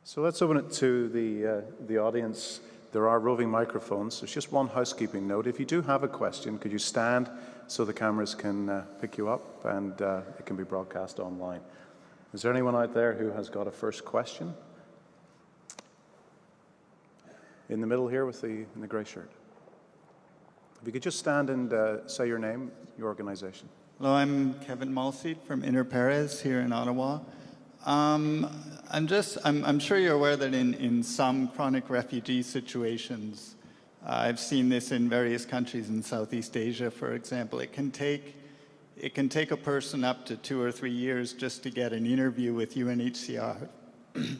So let's open it to the audience. There are roving microphones. There's just one housekeeping note. If you do have a question, could you stand so the cameras can pick you up and it can be broadcast online. Is there anyone out there who has got a first question? In the middle here with in the grey shirt. If you could just stand and say your name, your organization. Hello, I'm Kevin Walmsley from Inter Pares here in Ottawa. I'm sure you're aware that in some chronic refugee situations, I've seen this in various countries in Southeast Asia, for example, it can take a person up to 2 or 3 years just to get an interview with UNHCR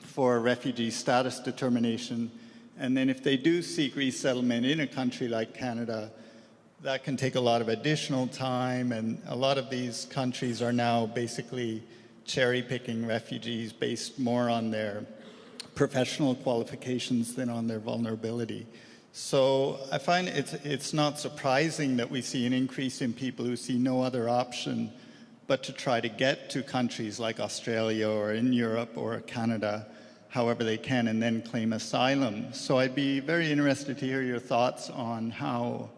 for a refugee status determination. And then if they do seek resettlement in a country like Canada, that can take a lot of additional time, and a lot of these countries are now basically cherry-picking refugees based more on their professional qualifications than on their vulnerability. So I find it's not surprising that we see an increase in people who see no other option but to try to get to countries like Australia or in Europe or Canada however they can and then claim asylum. So I'd be very interested to hear your thoughts on how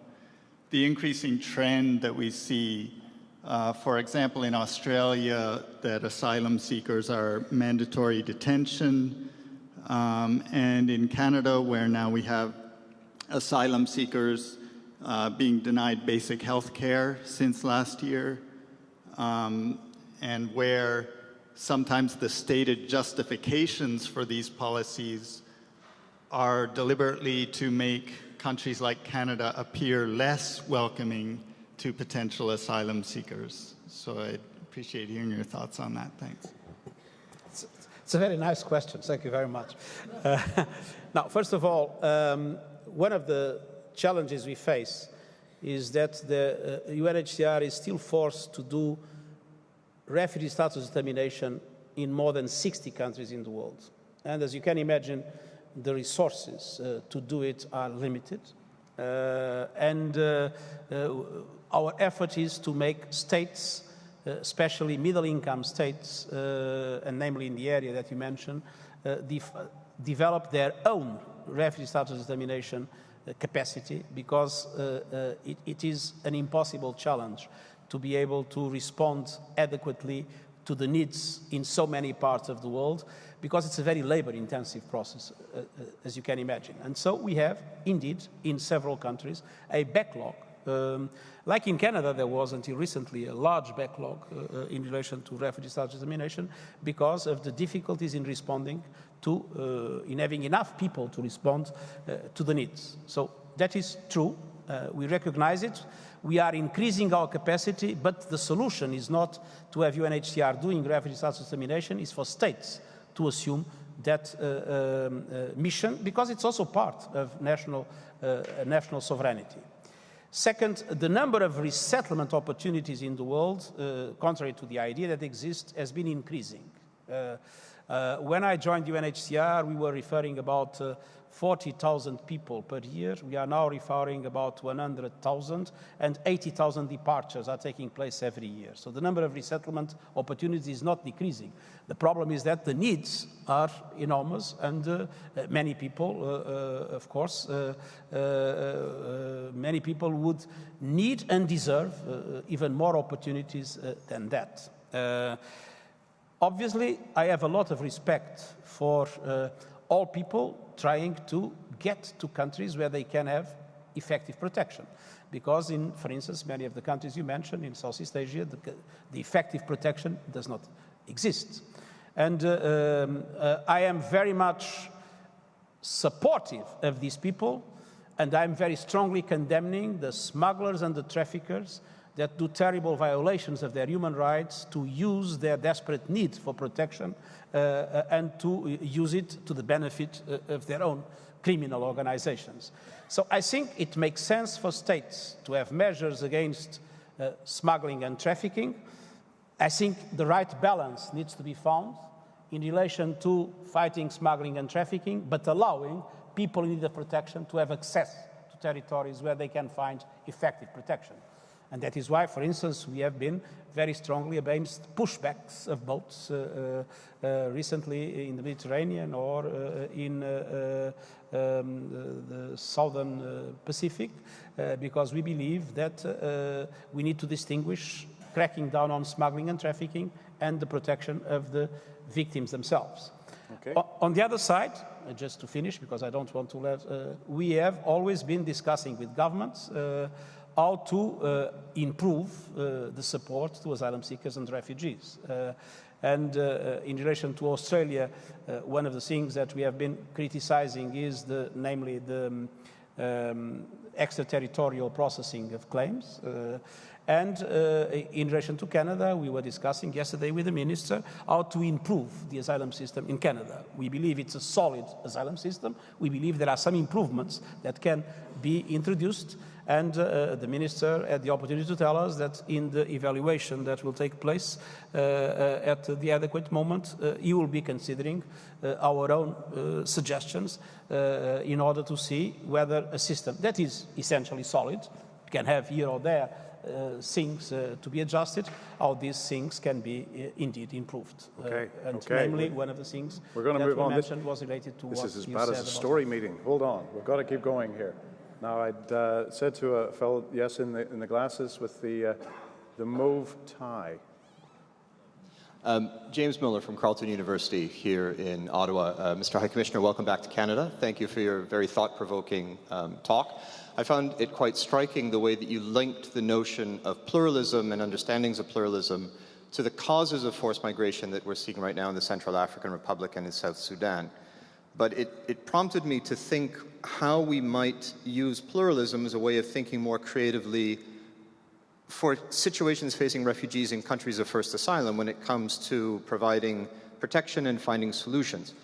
the increasing trend that we see, for example, in Australia, that asylum seekers are mandatory detention, and in Canada, where now we have asylum seekers being denied basic health care since last year, and where sometimes the stated justifications for these policies are deliberately to make countries like Canada appear less welcoming to potential asylum seekers. So I'd appreciate hearing your thoughts on that. Thanks. It's a very nice question. Thank you very much. Now, first of all, one of the challenges we face is that the UNHCR is still forced to do refugee status determination in more than 60 countries in the world. And as you can imagine, the resources to do it are limited. Our effort is to make states, especially middle-income states, and namely in the area that you mentioned, develop their own refugee status determination capacity, because it is an impossible challenge to be able to respond adequately to the needs in so many parts of the world, because it's a very labor-intensive process, as you can imagine. And so we have, indeed, in several countries, a backlog. Like in Canada, there was until recently a large backlog in relation to refugee status determination because of the difficulties in responding to, in having enough people to respond to the needs. So that is true. We recognize it. We are increasing our capacity, but the solution is not to have UNHCR doing refugee status determination, it's for states to assume that mission, because it's also part of national sovereignty. Second, the number of resettlement opportunities in the world, contrary to the idea that exists, has been increasing. When I joined UNHCR, we were referring about 40,000 people per year. We are now referring about 100,000, and 80,000 departures are taking place every year. So the number of resettlement opportunities is not decreasing. The problem is that the needs are enormous, and many people, of course, many people would need and deserve even more opportunities than that. Obviously, I have a lot of respect for all people trying to get to countries where they can have effective protection. Because for instance, many of the countries you mentioned in Southeast Asia, the effective protection does not exist. And I am very much supportive of these people, and I'm very strongly condemning the smugglers and the traffickers that do terrible violations of their human rights to use their desperate need for protection and to use it to the benefit of their own criminal organizations. So I think it makes sense for states to have measures against smuggling and trafficking. I think the right balance needs to be found in relation to fighting smuggling and trafficking, but allowing people in need of protection to have access to territories where they can find effective protection. And that is why, for instance, we have been very strongly against pushbacks of boats recently in the Mediterranean or in the southern Pacific, because we believe that we need to distinguish cracking down on smuggling and trafficking and the protection of the victims themselves. Okay. On the other side, just to finish, because I don't want to let, we have always been discussing with governments how to improve the support to asylum seekers and refugees. And in relation to Australia, one of the things that we have been criticizing is namely the extraterritorial processing of claims. And in relation to Canada, we were discussing yesterday with the minister how to improve the asylum system in Canada. We believe it's a solid asylum system. We believe there are some improvements that can be introduced. And the minister had the opportunity to tell us that in the evaluation that will take place at the adequate moment, he will be considering our own suggestions in order to see whether a system that is essentially solid, can have here or there things to be adjusted, how these things can be indeed improved. Okay. Namely, one of the things we're going to move on. Mentioned was related to this what is as you bad said as a story meeting. Hold on, we've got to keep going here. Now, I'd said to a fellow, yes, in the glasses with the mauve tie. James Miller from Carleton University here in Ottawa. Mr. High Commissioner, welcome back to Canada. Thank you for your very thought-provoking talk. I found it quite striking the way that you linked the notion of pluralism and understandings of pluralism to the causes of forced migration that we're seeing right now in the Central African Republic and in South Sudan. But it prompted me to think how we might use pluralism as a way of thinking more creatively for situations facing refugees in countries of first asylum when it comes to providing protection and finding solutions.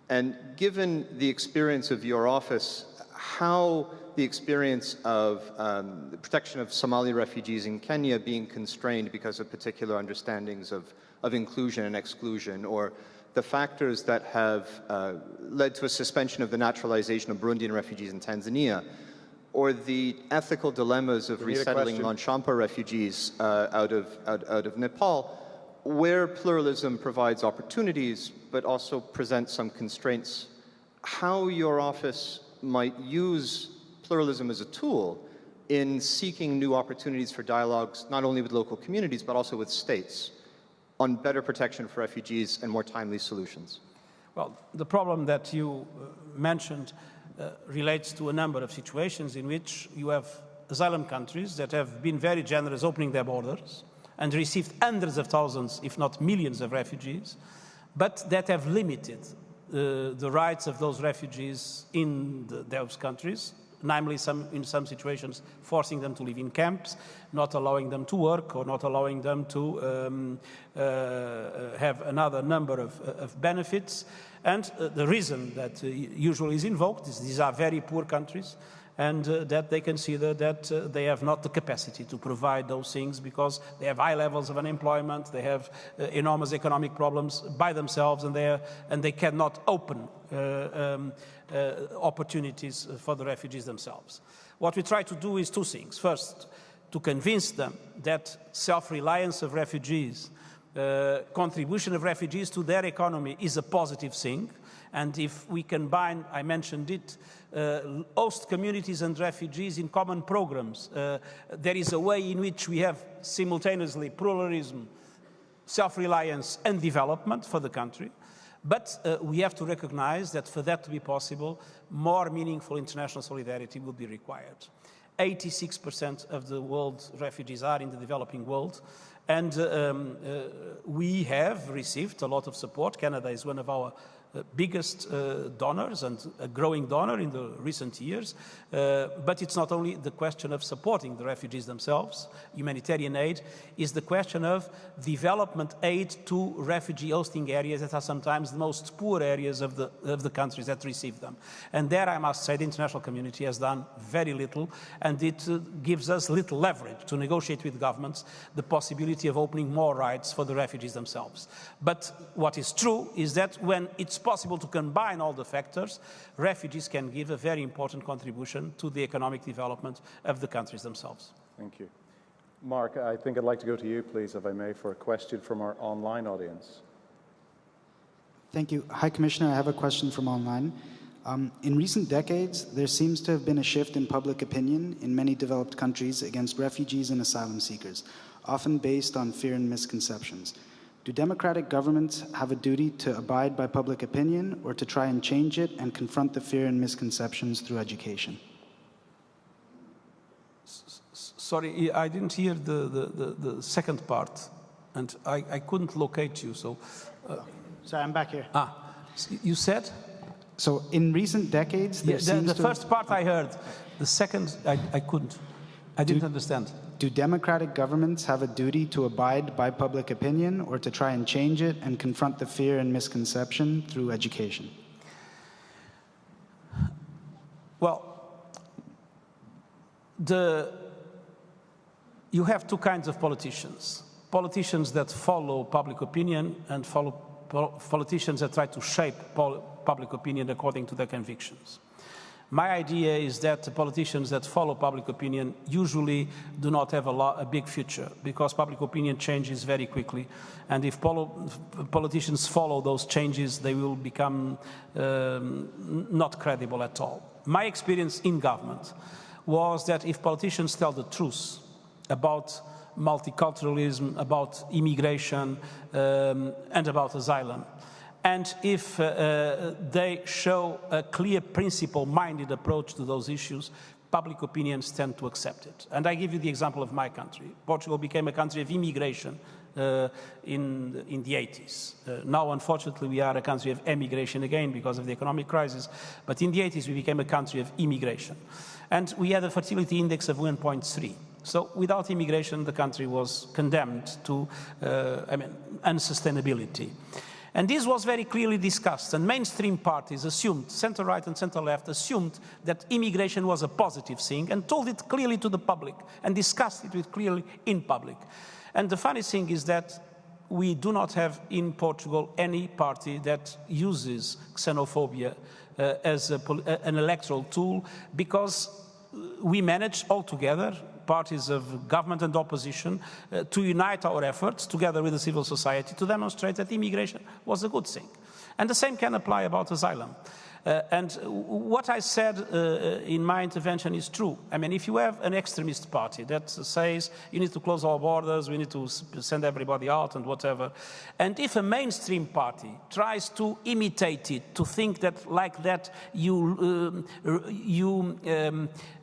And given the experience of your office, how the experience of the protection of Somali refugees in Kenya being constrained because of particular understandings of inclusion and exclusion, or the factors that have led to a suspension of the naturalization of Burundian refugees in Tanzania, or the ethical dilemmas of resettling non-Shampa refugees out of Nepal, where pluralism provides opportunities but also presents some constraints, how your office might use pluralism as a tool in seeking new opportunities for dialogues, not only with local communities, but also with states, on better protection for refugees and more timely solutions? Well, the problem that you mentioned relates to a number of situations in which you have asylum countries that have been very generous opening their borders and received hundreds of thousands, if not millions of refugees, but that have limited the rights of those refugees in those countries, namely in some situations forcing them to live in camps, not allowing them to work, or not allowing them to have another number of benefits. And the reason that usually is invoked is these are very poor countries, and that they consider that they have not the capacity to provide those things because they have high levels of unemployment, they have enormous economic problems by themselves, and they cannot open opportunities for the refugees themselves. What we try to do is two things. First, to convince them that self-reliance of refugees, contribution of refugees to their economy is a positive thing. And if we combine, I mentioned it, host communities and refugees in common programs, there is a way in which we have simultaneously pluralism, self-reliance and development for the country. But we have to recognize that for that to be possible, more meaningful international solidarity will be required. 86% of the world's refugees are in the developing world, and we have received a lot of support. Canada is one of our biggest donors and a growing donor in the recent years. But it's not only the question of supporting the refugees themselves. Humanitarian aid is the question of development aid to refugee hosting areas that are sometimes the most poor areas of the countries that receive them. And there, I must say, the international community has done very little, and it gives us little leverage to negotiate with governments the possibility of opening more rights for the refugees themselves. But what is true is that when it's possible to combine all the factors, refugees can give a very important contribution to the economic development of the countries themselves. Thank you. Mark, I think I'd like to go to you, please, if I may, for a question from our online audience. Thank you. High Commissioner, I have a question from online. In recent decades, there seems to have been a shift in public opinion in many developed countries against refugees and asylum seekers, often based on fear and misconceptions. Do democratic governments have a duty to abide by public opinion or to try and change it and confront the fear and misconceptions through education? Sorry, I didn't hear the second part, and I couldn't locate you, so... Sorry, I'm back here. You said? So in recent decades, there seems the first part I heard. The second, I couldn't. I didn't understand. Do democratic governments have a duty to abide by public opinion or to try and change it and confront the fear and misconception through education? Well, you have two kinds of politicians. Politicians that follow public opinion and politicians that try to shape public opinion according to their convictions. My idea is that the politicians that follow public opinion usually do not have a big future, because public opinion changes very quickly, and if politicians follow those changes, they will become not credible at all. My experience in government was that if politicians tell the truth about multiculturalism, about immigration, and about asylum, and if they show a clear principle-minded approach to those issues, public opinions tend to accept it. And I give you the example of my country. Portugal became a country of immigration in the 80s. Now, unfortunately, we are a country of emigration again because of the economic crisis. But in the 80s, we became a country of immigration. And we had a fertility index of 1.3. So without immigration, the country was condemned to unsustainability. And this was very clearly discussed, and mainstream parties assumed, center-right and center-left assumed that immigration was a positive thing and told it clearly to the public and discussed it clearly in public. And the funny thing is that we do not have in Portugal any party that uses xenophobia as an electoral tool, because we managed altogether, parties of government and opposition, to unite our efforts together with the civil society to demonstrate that immigration was a good thing. And the same can apply about asylum. And what I said in my intervention is true. I mean, if you have an extremist party that says you need to close our borders, we need to send everybody out and whatever, and if a mainstream party tries to imitate it, to think that like that you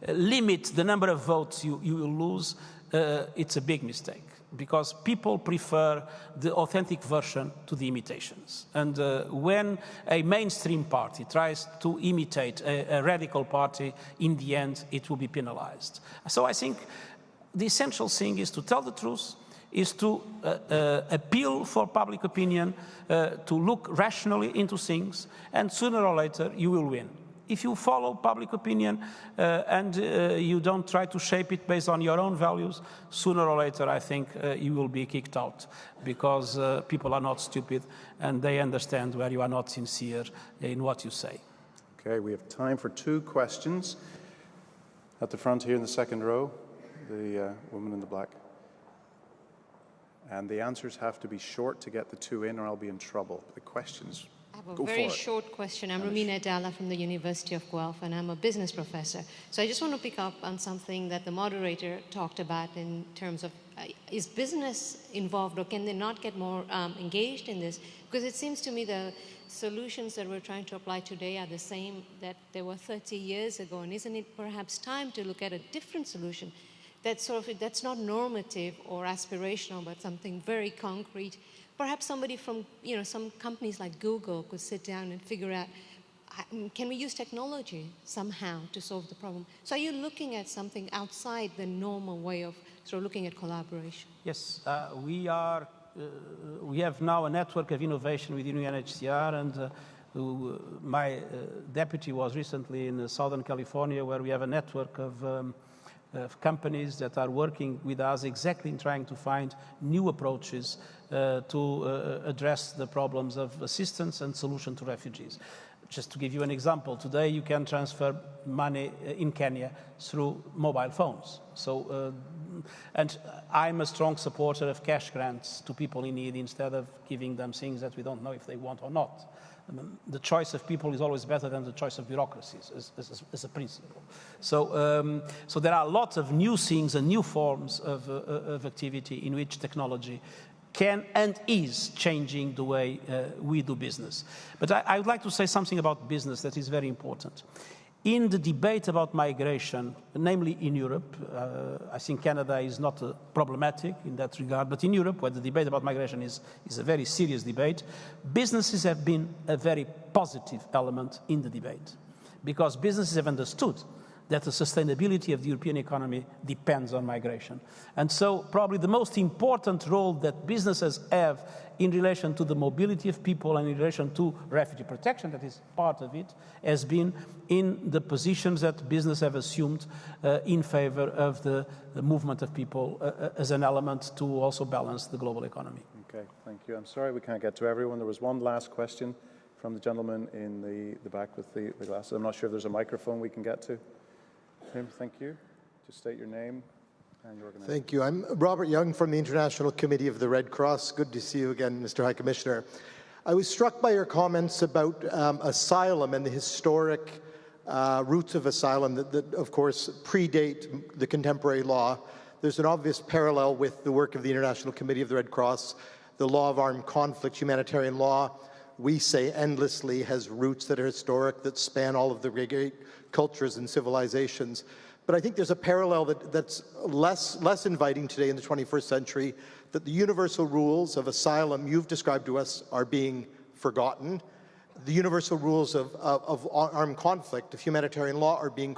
limit the number of votes you will lose, it's a big mistake. Because people prefer the authentic version to the imitations. And when a mainstream party tries to imitate a radical party, in the end, it will be penalized. So I think the essential thing is to tell the truth, is to appeal for public opinion, to look rationally into things, and sooner or later, you will win. If you follow public opinion and you don't try to shape it based on your own values, sooner or later, I think you will be kicked out, because people are not stupid and they understand where you are not sincere in what you say. Okay, we have time for two questions. At the front here in the second row, the woman in the black. And the answers have to be short to get the two in, or I'll be in trouble. The questions. I have a very short question. I'm Romina Dalla from the University of Guelph, and I'm a business professor. So I just want to pick up on something that the moderator talked about in terms of, is business involved, or can they not get more engaged in this? Because it seems to me the solutions that we're trying to apply today are the same that there were 30 years ago. And isn't it perhaps time to look at a different solution that's not normative or aspirational, but something very concrete? Perhaps somebody from, some companies like Google could sit down and figure out, can we use technology somehow to solve the problem? So are you looking at something outside the normal way of sort of looking at collaboration? Yes, we have now a network of innovation within UNHCR, and my deputy was recently in Southern California, where we have a network of companies that are working with us exactly in trying to find new approaches to address the problems of assistance and solution to refugees. Just to give you an example, today you can transfer money in Kenya through mobile phones. So And I'm a strong supporter of cash grants to people in need instead of giving them things that we don't know if they want or not. I mean, the choice of people is always better than the choice of bureaucracies as a principle. So, so there are lots of new things and new forms of activity in which technology can and is changing the way we do business. But I would like to say something about business that is very important. In the debate about migration, namely in Europe, I think Canada is not problematic in that regard, but in Europe, where the debate about migration is a very serious debate, businesses have been a very positive element in the debate, because businesses have understood that the sustainability of the European economy depends on migration. And so probably the most important role that businesses have in relation to the mobility of people and in relation to refugee protection, that is part of it, has been in the positions that business have assumed in favor of the movement of people as an element to also balance the global economy. Okay, thank you. I'm sorry we can't get to everyone. There was one last question from the gentleman in the back with the glasses. I'm not sure if there's a microphone we can get to. Tim, thank you. Just state your name and your organization. Thank you. I'm Robert Young from the International Committee of the Red Cross. Good to see you again, Mr. High Commissioner. I was struck by your comments about asylum and the historic roots of asylum that, of course, predate the contemporary law. There's an obvious parallel with the work of the International Committee of the Red Cross. The law of armed conflict, humanitarian law, we say endlessly has roots that are historic, that span all of the great cultures and civilizations. But I think there's a parallel that's less inviting today in the 21st century, that the universal rules of asylum you've described to us are being forgotten. The universal rules of armed conflict, of humanitarian law, are being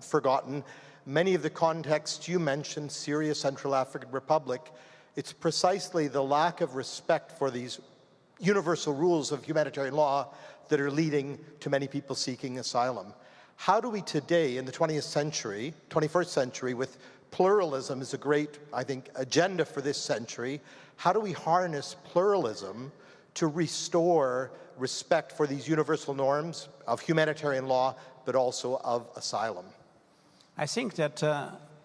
forgotten. Many of the contexts you mentioned, Syria, Central African Republic, it's precisely the lack of respect for these universal rules of humanitarian law that are leading to many people seeking asylum. How do we today, in the 21st century, with pluralism is a great, I think, agenda for this century, how do we harness pluralism to restore respect for these universal norms of humanitarian law, but also of asylum? I think that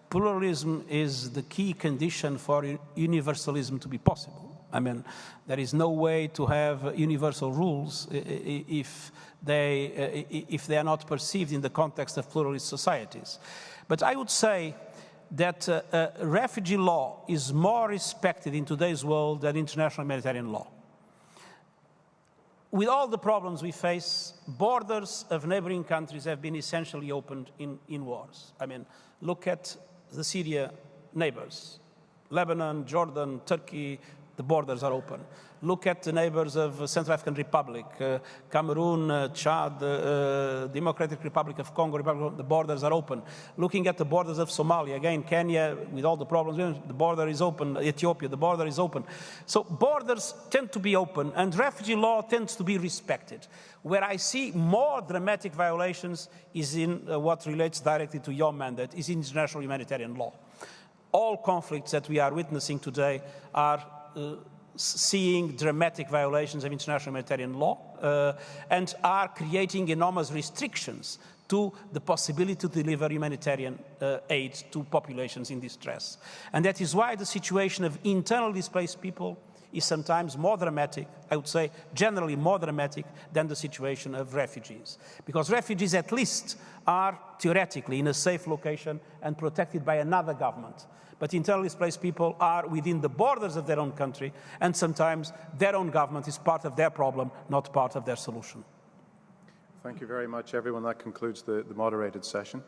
pluralism is the key condition for universalism to be possible. I mean, there is no way to have universal rules if they are not perceived in the context of pluralist societies. But I would say that refugee law is more respected in today's world than international humanitarian law. With all the problems we face, borders of neighboring countries have been essentially opened in wars. I mean, look at the Syria neighbors, Lebanon, Jordan, Turkey. The borders are open. Look at the neighbors of Central African Republic, Cameroon, Chad, Democratic Republic of Congo, the borders are open. Looking at the borders of Somalia, again, Kenya, with all the problems, the border is open. Ethiopia, the border is open. So borders tend to be open, and refugee law tends to be respected. Where I see more dramatic violations is in what relates directly to your mandate, is international humanitarian law. All conflicts that we are witnessing today are seeing dramatic violations of international humanitarian law and are creating enormous restrictions to the possibility to deliver humanitarian aid to populations in distress. And that is why the situation of internally displaced people is sometimes more dramatic, I would say generally more dramatic than the situation of refugees. Because refugees at least are theoretically in a safe location and protected by another government. But internally displaced people are within the borders of their own country, and sometimes their own government is part of their problem, not part of their solution. Thank you very much, everyone. That concludes the moderated session.